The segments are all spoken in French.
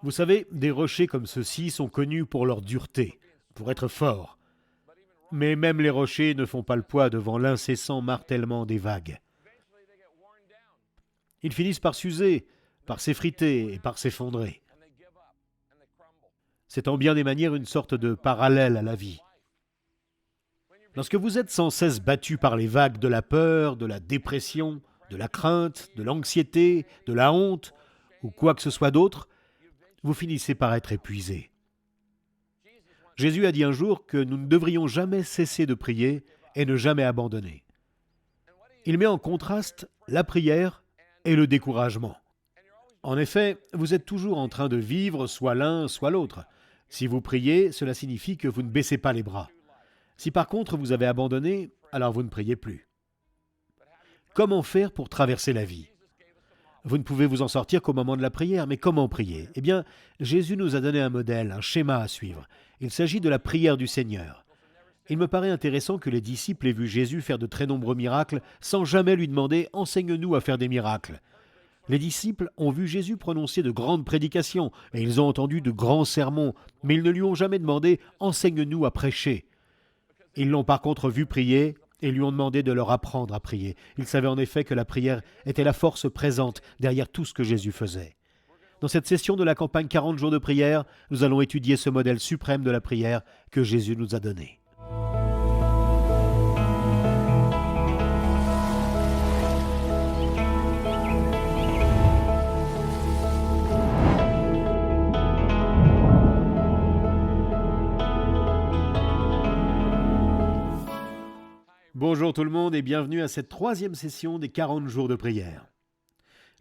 Vous savez, des rochers comme ceux-ci sont connus pour leur dureté, pour être forts. Mais même les rochers ne font pas le poids devant l'incessant martèlement des vagues. Ils finissent par s'user, par s'effriter et par s'effondrer. C'est en bien des manières une sorte de parallèle à la vie. Lorsque vous êtes sans cesse battu par les vagues de la peur, de la dépression, de la crainte, de l'anxiété, de la honte, ou quoi que ce soit d'autre, vous finissez par être épuisé. Jésus a dit un jour que nous ne devrions jamais cesser de prier et ne jamais abandonner. Il met en contraste la prière et le découragement. En effet, vous êtes toujours en train de vivre soit l'un, soit l'autre. Si vous priez, cela signifie que vous ne baissez pas les bras. Si par contre vous avez abandonné, alors vous ne priez plus. Comment faire pour traverser la vie ? Vous ne pouvez vous en sortir qu'au moment de la prière, mais comment prier ? Eh bien, Jésus nous a donné un modèle, un schéma à suivre. Il s'agit de la prière du Seigneur. Il me paraît intéressant que les disciples aient vu Jésus faire de très nombreux miracles sans jamais lui demander « Enseigne-nous à faire des miracles ». Les disciples ont vu Jésus prononcer de grandes prédications et ils ont entendu de grands sermons, mais ils ne lui ont jamais demandé « Enseigne-nous à prêcher ». Ils l'ont par contre vu prier et lui ont demandé de leur apprendre à prier. Ils savaient en effet que la prière était la force présente derrière tout ce que Jésus faisait. Dans cette session de la campagne 40 jours de prière, nous allons étudier ce modèle suprême de la prière que Jésus nous a donné. Bonjour tout le monde et bienvenue à cette troisième session des 40 jours de prière.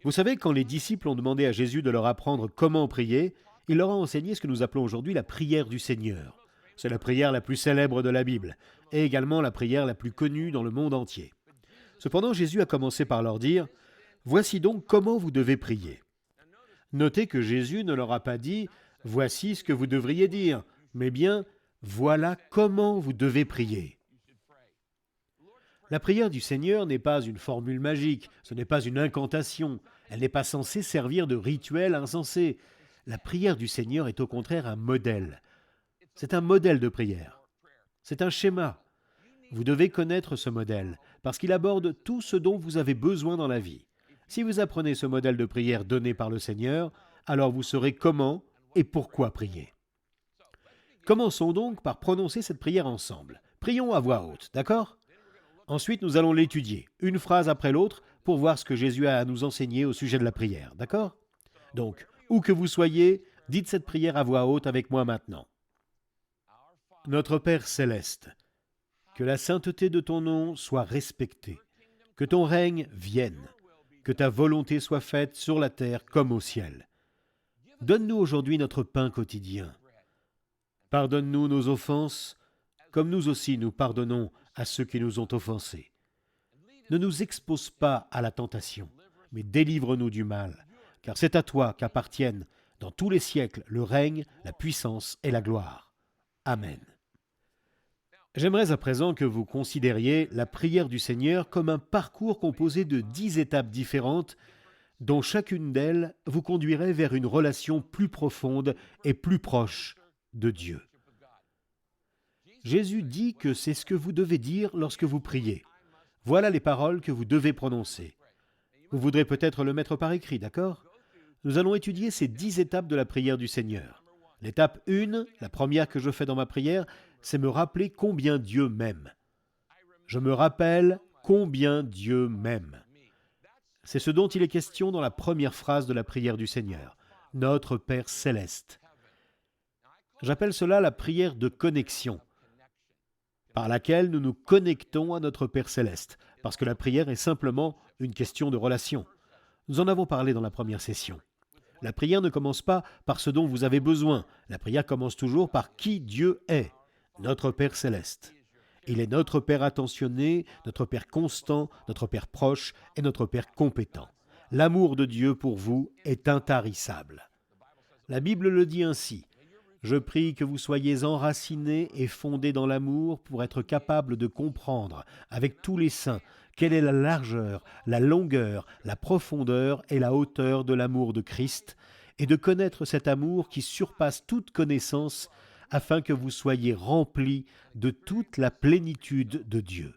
Vous savez, quand les disciples ont demandé à Jésus de leur apprendre comment prier, il leur a enseigné ce que nous appelons aujourd'hui la prière du Seigneur. C'est la prière la plus célèbre de la Bible et également la prière la plus connue dans le monde entier. Cependant, Jésus a commencé par leur dire « Voici donc comment vous devez prier ». Notez que Jésus ne leur a pas dit « Voici ce que vous devriez dire », mais bien « Voilà comment vous devez prier ». La prière du Seigneur n'est pas une formule magique, ce n'est pas une incantation, elle n'est pas censée servir de rituel insensé. La prière du Seigneur est au contraire un modèle. C'est un modèle de prière. C'est un schéma. Vous devez connaître ce modèle, parce qu'il aborde tout ce dont vous avez besoin dans la vie. Si vous apprenez ce modèle de prière donné par le Seigneur, alors vous saurez comment et pourquoi prier. Commençons donc par prononcer cette prière ensemble. Prions à voix haute, d'accord ? Ensuite, nous allons l'étudier, une phrase après l'autre, pour voir ce que Jésus a à nous enseigner au sujet de la prière, d'accord ? Donc, où que vous soyez, dites cette prière à voix haute avec moi maintenant. Notre Père céleste, que la sainteté de ton nom soit respectée, que ton règne vienne, que ta volonté soit faite sur la terre comme au ciel. Donne-nous aujourd'hui notre pain quotidien. Pardonne-nous nos offenses, comme nous aussi nous pardonnons à ceux qui nous ont offensés. Ne nous expose pas à la tentation, mais délivre-nous du mal, car c'est à toi qu'appartiennent dans tous les siècles le règne, la puissance et la gloire. Amen. J'aimerais à présent que vous considériez la prière du Seigneur comme un parcours composé de 10 étapes différentes, dont chacune d'elles vous conduirait vers une relation plus profonde et plus proche de Dieu. Jésus dit que c'est ce que vous devez dire lorsque vous priez. Voilà les paroles que vous devez prononcer. Vous voudrez peut-être le mettre par écrit, d'accord ? Nous allons étudier ces 10 étapes de la prière du Seigneur. L'étape 1, la première que je fais dans ma prière, c'est me rappeler combien Dieu m'aime. Je me rappelle combien Dieu m'aime. C'est ce dont il est question dans la première phrase de la prière du Seigneur. Notre Père céleste. J'appelle cela la prière de connexion, par laquelle nous nous connectons à notre Père céleste, parce que la prière est simplement une question de relation. Nous en avons parlé dans la première session. La prière ne commence pas par ce dont vous avez besoin. La prière commence toujours par qui Dieu est, notre Père céleste. Il est notre Père attentionné, notre Père constant, notre Père proche et notre Père compétent. L'amour de Dieu pour vous est intarissable. La Bible le dit ainsi. Je prie que vous soyez enracinés et fondés dans l'amour pour être capables de comprendre, avec tous les saints, quelle est la largeur, la longueur, la profondeur et la hauteur de l'amour de Christ, et de connaître cet amour qui surpasse toute connaissance, afin que vous soyez remplis de toute la plénitude de Dieu.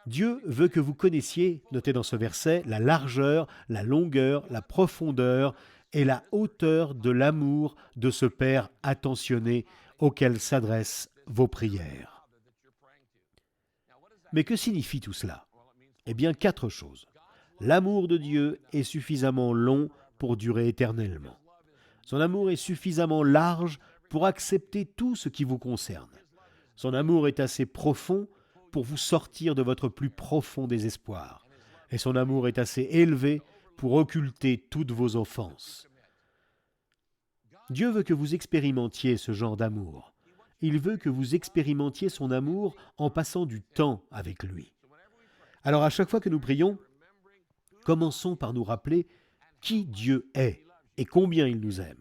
Dieu veut que vous connaissiez, notez dans ce verset, la largeur, la longueur, la profondeur et la hauteur de l'amour de ce Père attentionné auquel s'adressent vos prières. Mais que signifie tout cela? Eh bien, 4 choses. L'amour de Dieu est suffisamment long pour durer éternellement. Son amour est suffisamment large pour accepter tout ce qui vous concerne. Son amour est assez profond pour vous sortir de votre plus profond désespoir. Et son amour est assez élevé pour occulter toutes vos offenses. Dieu veut que vous expérimentiez ce genre d'amour. Il veut que vous expérimentiez son amour en passant du temps avec lui. Alors à chaque fois que nous prions, commençons par nous rappeler qui Dieu est et combien il nous aime.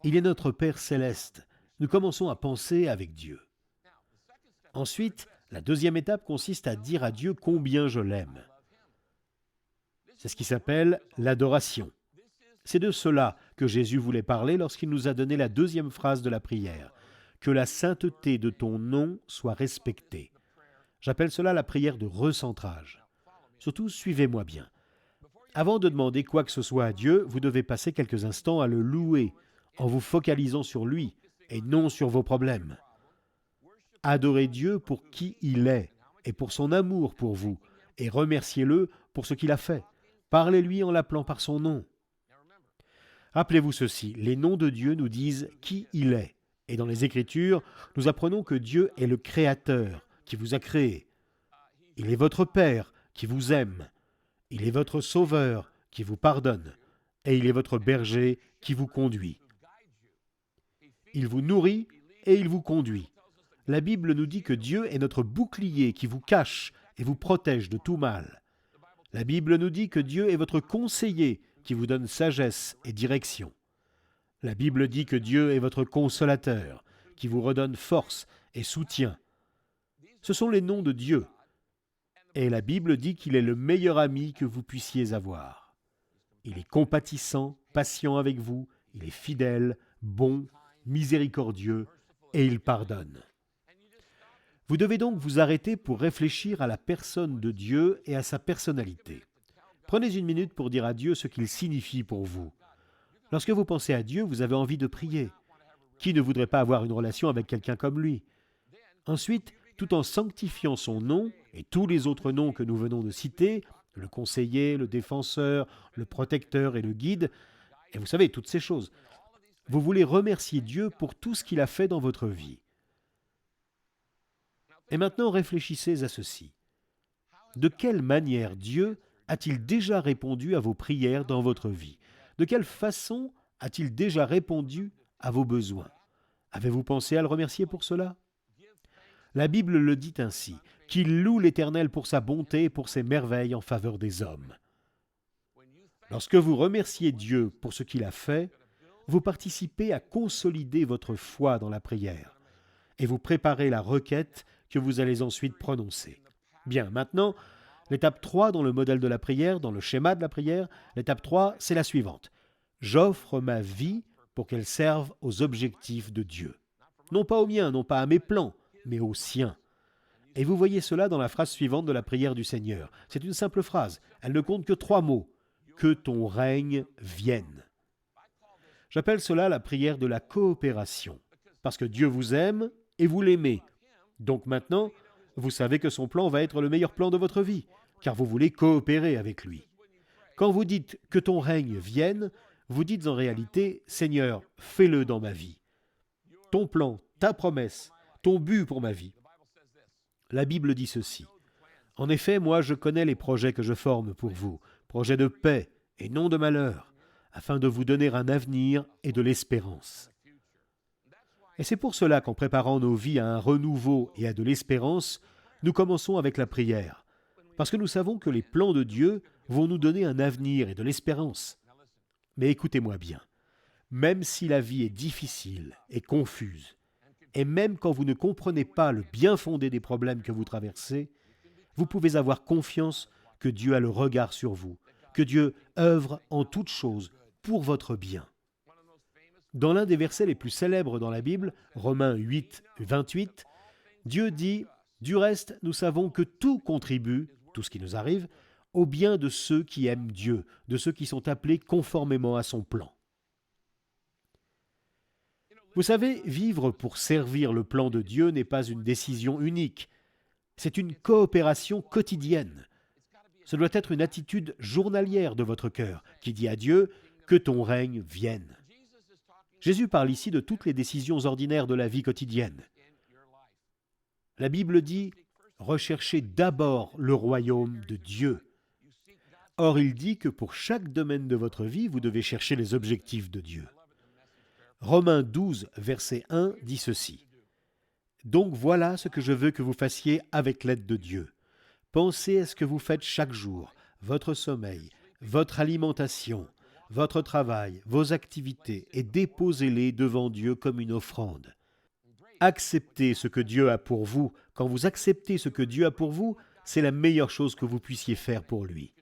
Il est notre Père céleste. Nous commençons à penser avec Dieu. Ensuite, la deuxième étape consiste à dire à Dieu combien je l'aime. C'est ce qui s'appelle l'adoration. C'est de cela que Jésus voulait parler lorsqu'il nous a donné la deuxième phrase de la prière. Que la sainteté de ton nom soit respectée. J'appelle cela la prière de recentrage. Surtout, suivez-moi bien. Avant de demander quoi que ce soit à Dieu, vous devez passer quelques instants à le louer, en vous focalisant sur lui et non sur vos problèmes. Adorez Dieu pour qui il est et pour son amour pour vous, et remerciez-le pour ce qu'il a fait. Parlez-lui en l'appelant par son nom. Rappelez-vous ceci, les noms de Dieu nous disent qui il est. Et dans les Écritures, nous apprenons que Dieu est le Créateur qui vous a créé. Il est votre Père qui vous aime. Il est votre Sauveur qui vous pardonne. Et il est votre berger qui vous conduit. Il vous nourrit et il vous conduit. La Bible nous dit que Dieu est notre bouclier qui vous cache et vous protège de tout mal. La Bible nous dit que Dieu est votre conseiller qui vous donne sagesse et direction. La Bible dit que Dieu est votre consolateur, qui vous redonne force et soutien. Ce sont les noms de Dieu. Et la Bible dit qu'il est le meilleur ami que vous puissiez avoir. Il est compatissant, patient avec vous, il est fidèle, bon, miséricordieux et il pardonne. Vous devez donc vous arrêter pour réfléchir à la personne de Dieu et à sa personnalité. Prenez une minute pour dire à Dieu ce qu'il signifie pour vous. Lorsque vous pensez à Dieu, vous avez envie de prier. Qui ne voudrait pas avoir une relation avec quelqu'un comme lui? Ensuite, tout en sanctifiant son nom et tous les autres noms que nous venons de citer, le conseiller, le défenseur, le protecteur et le guide, et vous savez, toutes ces choses, vous voulez remercier Dieu pour tout ce qu'il a fait dans votre vie. Et maintenant, réfléchissez à ceci. De quelle manière Dieu a-t-il déjà répondu à vos prières dans votre vie? De quelle façon a-t-il déjà répondu à vos besoins? Avez-vous pensé à le remercier pour cela? La Bible le dit ainsi, qu'il loue l'Éternel pour sa bonté et pour ses merveilles en faveur des hommes. Lorsque vous remerciez Dieu pour ce qu'il a fait, vous participez à consolider votre foi dans la prière et vous préparez la requête que vous allez ensuite prononcer. Bien, maintenant, l'étape 3 dans le modèle de la prière, dans le schéma de la prière, l'étape 3, c'est la suivante. J'offre ma vie pour qu'elle serve aux objectifs de Dieu. Non pas aux miens, non pas à mes plans, mais aux siens. Et vous voyez cela dans la phrase suivante de la prière du Seigneur. C'est une simple phrase, elle ne compte que 3 mots. Que ton règne vienne. J'appelle cela la prière de la coopération, parce que Dieu vous aime et vous l'aimez. Donc maintenant, vous savez que son plan va être le meilleur plan de votre vie, car vous voulez coopérer avec lui. Quand vous dites « que ton règne vienne », vous dites en réalité « Seigneur, fais-le dans ma vie ». Ton plan, ta promesse, ton but pour ma vie. La Bible dit ceci. « En effet, moi je connais les projets que je forme pour vous, projets de paix et non de malheur, afin de vous donner un avenir et de l'espérance. » Et c'est pour cela qu'en préparant nos vies à un renouveau et à de l'espérance, nous commençons avec la prière, parce que nous savons que les plans de Dieu vont nous donner un avenir et de l'espérance. Mais écoutez-moi bien, même si la vie est difficile et confuse, et même quand vous ne comprenez pas le bien fondé des problèmes que vous traversez, vous pouvez avoir confiance que Dieu a le regard sur vous, que Dieu œuvre en toutes choses pour votre bien. Dans l'un des versets les plus célèbres dans la Bible, Romains 8, 28, Dieu dit « Du reste, nous savons que tout contribue, tout ce qui nous arrive, au bien de ceux qui aiment Dieu, de ceux qui sont appelés conformément à son plan. » Vous savez, vivre pour servir le plan de Dieu n'est pas une décision unique. C'est une coopération quotidienne. Ce doit être une attitude journalière de votre cœur qui dit à Dieu « Que ton règne vienne ». Jésus parle ici de toutes les décisions ordinaires de la vie quotidienne. La Bible dit « Recherchez d'abord le royaume de Dieu ». Or, il dit que pour chaque domaine de votre vie, vous devez chercher les objectifs de Dieu. Romains 12, verset 1 dit ceci. « Donc voilà ce que je veux que vous fassiez avec l'aide de Dieu. Pensez à ce que vous faites chaque jour, votre sommeil, votre alimentation, votre travail, vos activités, et déposez-les devant Dieu comme une offrande. Acceptez ce que Dieu a pour vous. Quand vous acceptez ce que Dieu a pour vous, c'est la meilleure chose que vous puissiez faire pour lui.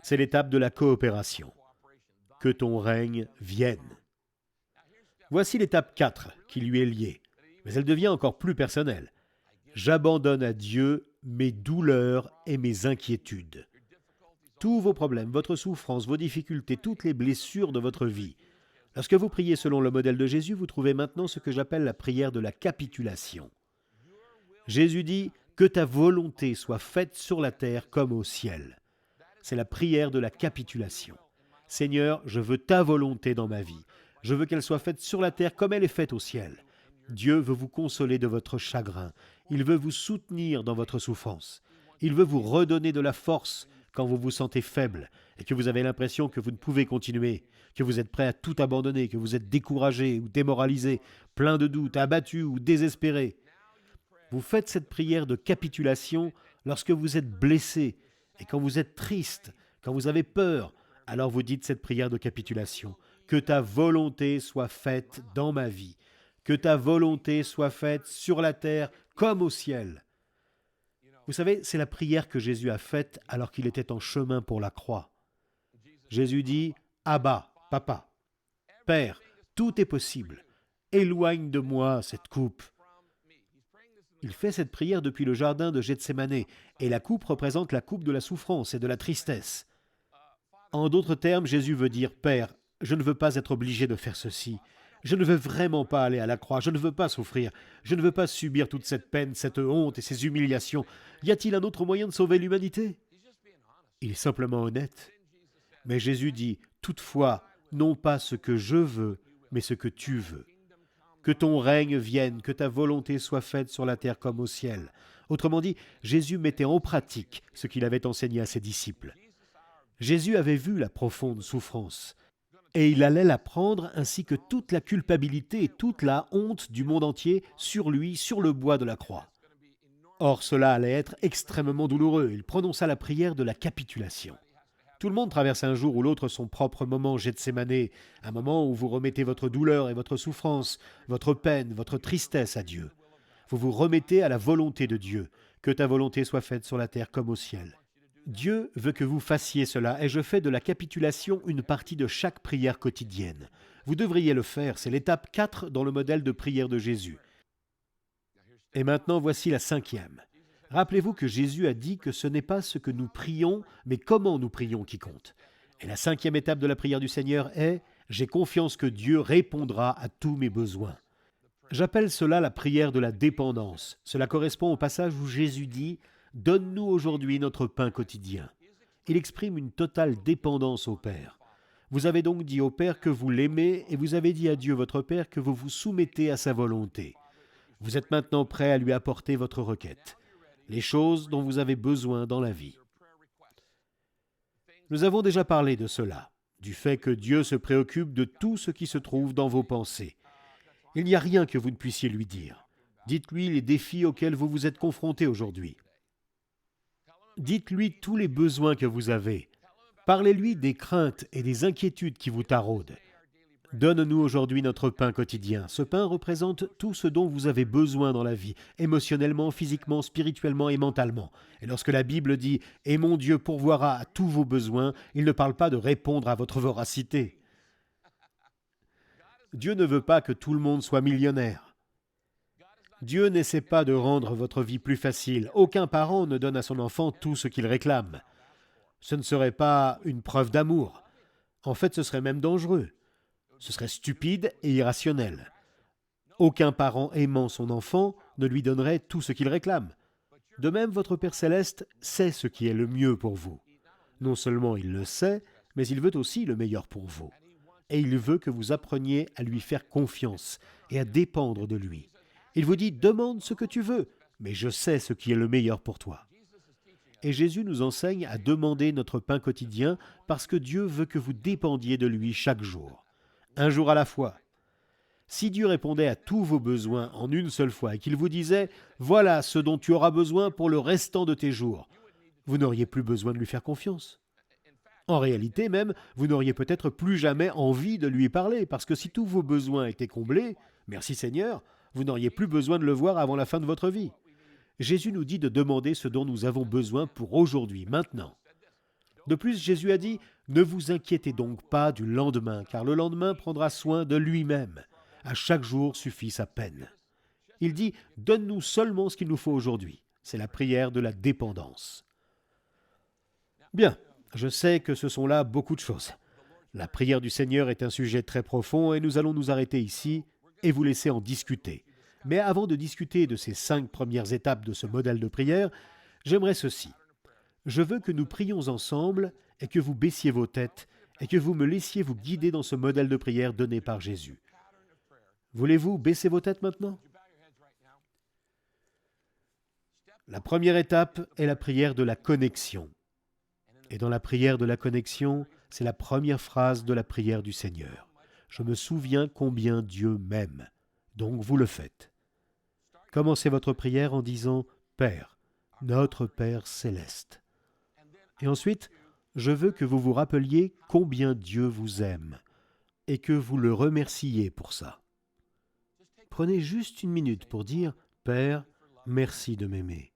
C'est l'étape de la coopération. Que ton règne vienne. Voici l'étape 4 qui lui est liée, mais elle devient encore plus personnelle. J'abandonne à Dieu mes douleurs et mes inquiétudes. Tous vos problèmes, votre souffrance, vos difficultés, toutes les blessures de votre vie. Lorsque vous priez selon le modèle de Jésus, vous trouvez maintenant ce que j'appelle la prière de la capitulation. Jésus dit « Que ta volonté soit faite sur la terre comme au ciel ». C'est la prière de la capitulation. Seigneur, je veux ta volonté dans ma vie. Je veux qu'elle soit faite sur la terre comme elle est faite au ciel. Dieu veut vous consoler de votre chagrin. Il veut vous soutenir dans votre souffrance. Il veut vous redonner de la force quand vous vous sentez faible et que vous avez l'impression que vous ne pouvez continuer, que vous êtes prêt à tout abandonner, que vous êtes découragé ou démoralisé, plein de doutes, abattu ou désespéré. Vous faites cette prière de capitulation lorsque vous êtes blessé et quand vous êtes triste, quand vous avez peur. Alors vous dites cette prière de capitulation. Que ta volonté soit faite dans ma vie. Que ta volonté soit faite sur la terre comme au ciel. Vous savez, c'est la prière que Jésus a faite alors qu'il était en chemin pour la croix. Jésus dit « Abba, Papa, Père, tout est possible. Éloigne de moi cette coupe. » Il fait cette prière depuis le jardin de Gethsémané, et la coupe représente la coupe de la souffrance et de la tristesse. En d'autres termes, Jésus veut dire « Père, je ne veux pas être obligé de faire ceci. Je ne veux vraiment pas aller à la croix. Je ne veux pas souffrir. Je ne veux pas subir toute cette peine, cette honte et ces humiliations. Y a-t-il un autre moyen de sauver l'humanité ?» Il est simplement honnête. Mais Jésus dit « Toutefois, non pas ce que je veux, mais ce que tu veux. Que ton règne vienne, que ta volonté soit faite sur la terre comme au ciel. » Autrement dit, Jésus mettait en pratique ce qu'il avait enseigné à ses disciples. Jésus avait vu la profonde souffrance, et il allait la prendre ainsi que toute la culpabilité et toute la honte du monde entier sur lui, sur le bois de la croix. Or, cela allait être extrêmement douloureux. Il prononça la prière de la capitulation. Tout le monde traverse un jour ou l'autre son propre moment Gethsémané, un moment où vous remettez votre douleur et votre souffrance, votre peine, votre tristesse à Dieu. Vous vous remettez à la volonté de Dieu, que ta volonté soit faite sur la terre comme au ciel. Dieu veut que vous fassiez cela, et je fais de la capitulation une partie de chaque prière quotidienne. Vous devriez le faire, c'est l'étape 4 dans le modèle de prière de Jésus. Et maintenant, voici la 5e. Rappelez-vous que Jésus a dit que ce n'est pas ce que nous prions, mais comment nous prions qui compte. Et la 5e étape de la prière du Seigneur est « J'ai confiance que Dieu répondra à tous mes besoins ». J'appelle cela la prière de la dépendance. Cela correspond au passage où Jésus dit « Donne-nous aujourd'hui notre pain quotidien ». Il exprime une totale dépendance au Père. Vous avez donc dit au Père que vous l'aimez et vous avez dit à Dieu votre Père que vous vous soumettez à sa volonté. Vous êtes maintenant prêt à lui apporter votre requête, les choses dont vous avez besoin dans la vie. Nous avons déjà parlé de cela, du fait que Dieu se préoccupe de tout ce qui se trouve dans vos pensées. Il n'y a rien que vous ne puissiez lui dire. Dites-lui les défis auxquels vous vous êtes confrontés aujourd'hui. Dites-lui tous les besoins que vous avez. Parlez-lui des craintes et des inquiétudes qui vous taraudent. Donne-nous aujourd'hui notre pain quotidien. Ce pain représente tout ce dont vous avez besoin dans la vie, émotionnellement, physiquement, spirituellement et mentalement. Et lorsque la Bible dit « Et mon Dieu pourvoira à tous vos besoins », il ne parle pas de répondre à votre voracité. Dieu ne veut pas que tout le monde soit millionnaire. Dieu n'essaie pas de rendre votre vie plus facile. Aucun parent ne donne à son enfant tout ce qu'il réclame. Ce ne serait pas une preuve d'amour. En fait, ce serait même dangereux. Ce serait stupide et irrationnel. Aucun parent aimant son enfant ne lui donnerait tout ce qu'il réclame. De même, votre Père céleste sait ce qui est le mieux pour vous. Non seulement il le sait, mais il veut aussi le meilleur pour vous. Et il veut que vous appreniez à lui faire confiance et à dépendre de lui. Il vous dit « Demande ce que tu veux, mais je sais ce qui est le meilleur pour toi. » Et Jésus nous enseigne à demander notre pain quotidien parce que Dieu veut que vous dépendiez de lui chaque jour, un jour à la fois. Si Dieu répondait à tous vos besoins en une seule fois et qu'il vous disait « Voilà ce dont tu auras besoin pour le restant de tes jours », vous n'auriez plus besoin de lui faire confiance. En réalité même, vous n'auriez peut-être plus jamais envie de lui parler parce que si tous vos besoins étaient comblés, merci Seigneur, vous n'auriez plus besoin de le voir avant la fin de votre vie. Jésus nous dit de demander ce dont nous avons besoin pour aujourd'hui, maintenant. De plus, Jésus a dit « Ne vous inquiétez donc pas du lendemain, car le lendemain prendra soin de lui-même. À chaque jour suffit sa peine. » Il dit « Donne-nous seulement ce qu'il nous faut aujourd'hui. » C'est la prière de la dépendance. Bien, je sais que ce sont là beaucoup de choses. La prière du Seigneur est un sujet très profond et nous allons nous arrêter ici et vous laisser en discuter. Mais avant de discuter de ces 5 premières étapes de ce modèle de prière, j'aimerais ceci. Je veux que nous prions ensemble et que vous baissiez vos têtes et que vous me laissiez vous guider dans ce modèle de prière donné par Jésus. Voulez-vous baisser vos têtes maintenant? La première étape est la prière de la connexion. Et dans la prière de la connexion, c'est la première phrase de la prière du Seigneur. Je me souviens combien Dieu m'aime. Donc vous le faites. Commencez votre prière en disant « Père, notre Père céleste ». Et ensuite, je veux que vous vous rappeliez combien Dieu vous aime et que vous le remerciez pour ça. Prenez juste une minute pour dire « Père, merci de m'aimer.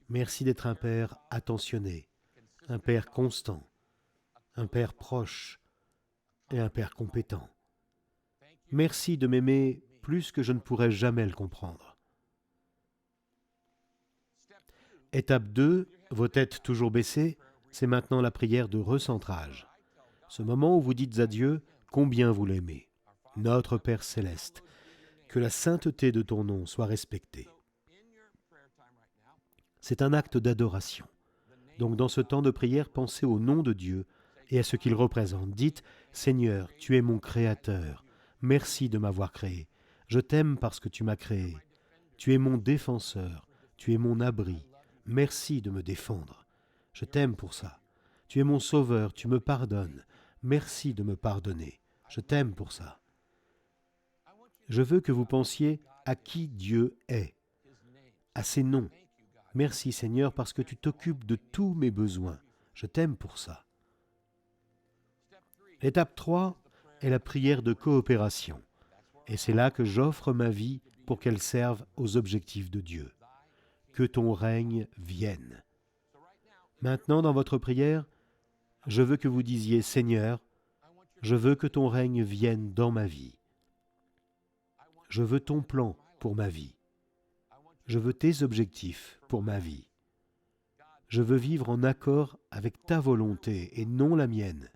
Merci d'être un Père attentionné, un Père constant, un Père proche et un Père compétent. Merci de m'aimer plus que je ne pourrais jamais le comprendre. » Étape 2, vos têtes toujours baissées, c'est maintenant la prière de recentrage. Ce moment où vous dites à Dieu combien vous l'aimez. Notre Père céleste, que la sainteté de ton nom soit respectée. C'est un acte d'adoration. Donc dans ce temps de prière, pensez au nom de Dieu et à ce qu'il représente. Dites « Seigneur, tu es mon Créateur. Merci de m'avoir créé. Je t'aime parce que tu m'as créé. Tu es mon défenseur. Tu es mon abri. Merci de me défendre. Je t'aime pour ça. Tu es mon sauveur. Tu me pardonnes. Merci de me pardonner. Je t'aime pour ça. » Je veux que vous pensiez à qui Dieu est, à ses noms. Merci Seigneur parce que tu t'occupes de tous mes besoins. Je t'aime pour ça. L'étape 3 est la prière de coopération. Et c'est là que j'offre ma vie pour qu'elle serve aux objectifs de Dieu. Que ton règne vienne. Maintenant, dans votre prière, je veux que vous disiez « Seigneur, je veux que ton règne vienne dans ma vie. Je veux ton plan pour ma vie. Je veux tes objectifs pour ma vie. Je veux vivre en accord avec ta volonté et non la mienne.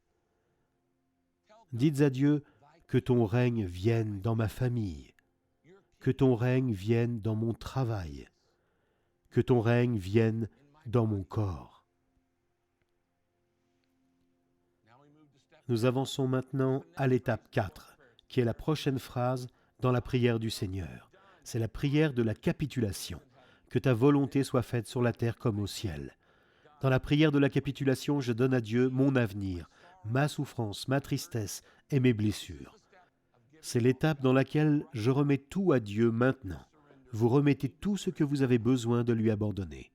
Dites à Dieu que ton règne vienne dans ma famille, que ton règne vienne dans mon travail, que ton règne vienne dans mon corps. » Nous avançons maintenant à l'étape 4, qui est la prochaine phrase dans la prière du Seigneur. C'est la prière de la capitulation. Que ta volonté soit faite sur la terre comme au ciel. Dans la prière de la capitulation, je donne à Dieu mon avenir, ma souffrance, ma tristesse et mes blessures. C'est l'étape dans laquelle je remets tout à Dieu maintenant. Vous remettez tout ce que vous avez besoin de lui abandonner.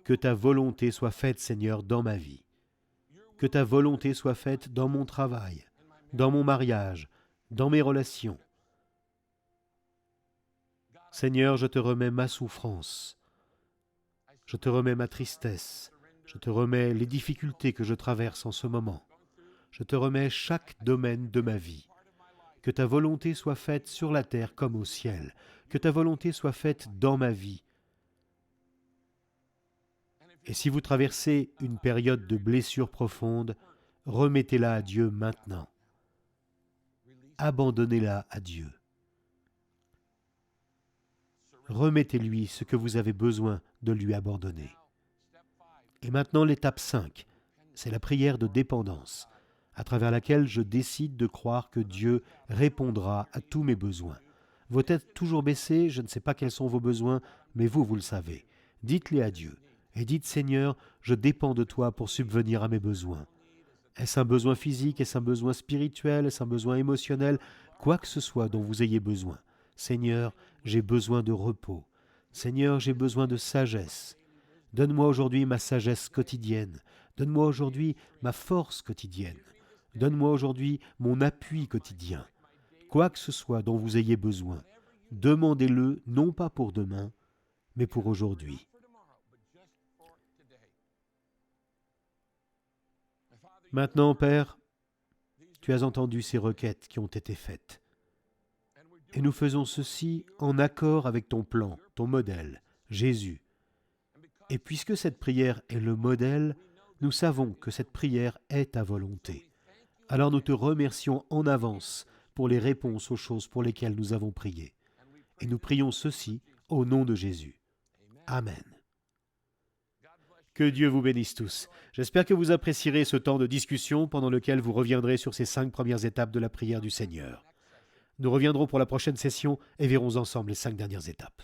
Que ta volonté soit faite, Seigneur, dans ma vie. Que ta volonté soit faite dans mon travail, dans mon mariage, dans mes relations. Seigneur, je te remets ma souffrance, je te remets ma tristesse, je te remets les difficultés que je traverse en ce moment. Je te remets chaque domaine de ma vie. Que ta volonté soit faite sur la terre comme au ciel. Que ta volonté soit faite dans ma vie. Et si vous traversez une période de blessure profonde, remettez-la à Dieu maintenant. Abandonnez-la à Dieu. Remettez-lui ce que vous avez besoin de lui abandonner. Et maintenant, l'étape 5, c'est la prière de dépendance, à travers laquelle je décide de croire que Dieu répondra à tous mes besoins. Vos têtes toujours baissées, je ne sais pas quels sont vos besoins, mais vous le savez. Dites-les à Dieu et dites, Seigneur, je dépends de toi pour subvenir à mes besoins. Est-ce un besoin physique, est-ce un besoin spirituel, est-ce un besoin émotionnel, quoi que ce soit dont vous ayez besoin. Seigneur, j'ai besoin de repos. Seigneur, j'ai besoin de sagesse. Donne-moi aujourd'hui ma sagesse quotidienne. Donne-moi aujourd'hui ma force quotidienne. Donne-moi aujourd'hui mon appui quotidien. Quoi que ce soit dont vous ayez besoin, demandez-le non pas pour demain, mais pour aujourd'hui. Maintenant, Père, tu as entendu ces requêtes qui ont été faites. Et nous faisons ceci en accord avec ton plan, ton modèle, Jésus. Et puisque cette prière est le modèle, nous savons que cette prière est ta volonté. Alors nous te remercions en avance pour les réponses aux choses pour lesquelles nous avons prié. Et nous prions ceci au nom de Jésus. Amen. Que Dieu vous bénisse tous. J'espère que vous apprécierez ce temps de discussion pendant lequel vous reviendrez sur ces 5 premières étapes de la prière du Seigneur. Nous reviendrons pour la prochaine session et verrons ensemble les 5 dernières étapes.